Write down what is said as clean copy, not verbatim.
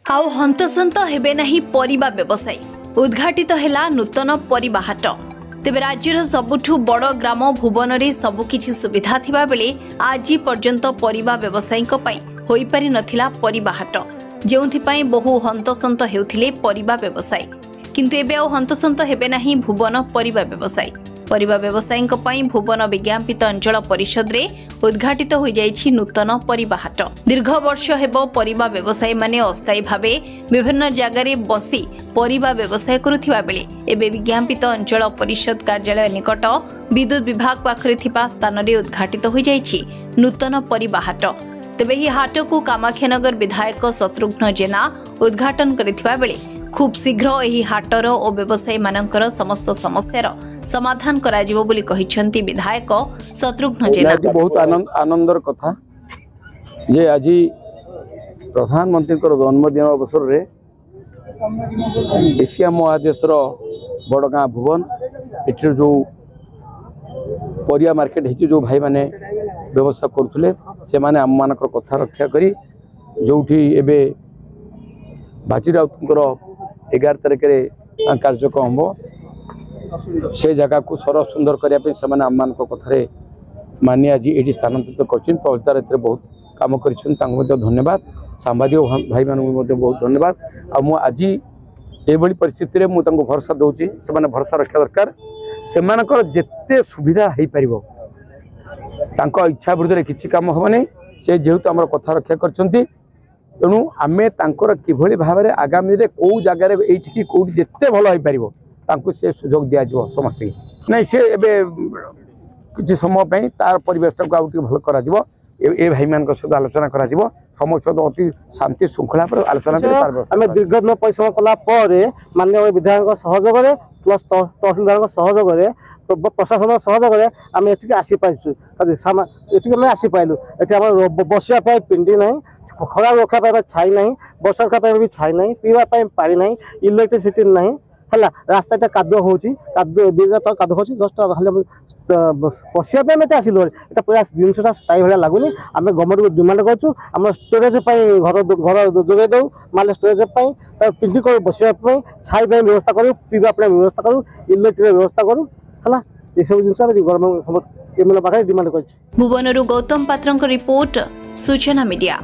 आउ हंतसंत हेबे नहीं परिबा व्यवसायी उद्घाटित हेला नूतन परिबा हाट। तेबे राज्यर सबुठु बड़ ग्राम भुवन में सबुकिछि सुविधा थिबा बेले आज पर्यंत परिबा व्यवसायी होई पारि नथिला परिबा हाट, जेउथिपाई बहु हंतसंत हेउथिले परिबा व्यवसायी। किंतु एबे आउ हंतसंत हेबे नाही भुवन परिबा व्यवसायी। परिबा व्यवसायी पई भुवन विज्ञापित अंचल परिषद रे उद्घाटित हो जाइछि नूतन परिबा हाट। दीर्घ वर्ष हेबो परिबा व्यवसायी माने अस्थायी भावे विभिन्न जगार बसी परिबा व्यवसाय करुथिबा बेले एबे विज्ञापित अंचल परिषद कार्यालय निकट विद्युत विभाग पाखरे थिबा स्थान रे उद्घाटित हो जाइछि नूतन परिबा हाट। तेबे ही हाट को कामाख्यानगर विधायक शत्रुघ्न जेना उद्घाटन करिथिबा बेले खूब शीघ्र एही हाटर और व्यवसायी मानकर समस्त समस्यार समाधान कराजिबो बोली कहिसंती विधायक शत्रुघ्न जेना। बहुत आनंदर कथा जे आज प्रधानमंत्री जन्मदिन अवसर रे एशिया महादेशर बड़गाँ भुवन एठी जो परिया मार्केट है जो भाई माने व्यवसाय करुले से माने आम मानकर कथा रक्षा करी जोठी एबे बाजी राउतंकर 11 तारिख में कार्यक्रम हम से जगह को सरस सुंदर करने से आम मान कथार मानि आज ये स्थानांतरित कर बहुत कम कर धन्यवाद। सांबादिक भाई मान बहुत धन्यवाद। आज ये परिस्थिति में मुझे भरोसा दूसरी से भरोसा रखा दरकार से जिते सुविधा हो पार इच्छा विरुद्ध किसी कम हम नहीं से जेहेतु आम कथा रक्षा कर तेणु आम कि भाव में आगामी कौ जगार ये कौट जिते भल हो पार से सुजोग दि समस्त नहीं से किसी समय तार परिवेश को आउट भल कर भाई मान सहित आलोचना कर समस्त अति शांति श्रृंखला पर आलोचना दीर्घ दिन परिश्रम कलापर माननीय विधायक सहयोग प्लस तहसीलदार सहयोग प्रशासन सहयोग आम ये आसी पाइछु ये आसी पाइलु ये बसापी पिंडी ना खरा रखापी छाई ना वर्षा रखापी भी छाई ना पीवाई पानी ना इलेक्ट्रिसिटी ना है रास्ता कादुआ कादुआ हो जस्ट बसापी आसिलु ये पूरा जिनसा स्थायी भाया लगुनि आम गवर्नमेंट को डिमांड करूँ स्टोरेज घर घर जोगे दौ माले स्टोरेज पिंडी कर बसापी छाई व्यवस्था करूँ पीवाई व्यवस्था करूँ इलेक्ट्रिक व्यवस्था करूँ है ये सब जिन गवर्नमेंट पाखे डिमांड कर। भुवनरु गौतम पात्रଙ୍କ रिपोर्ट सूचना मीडिया।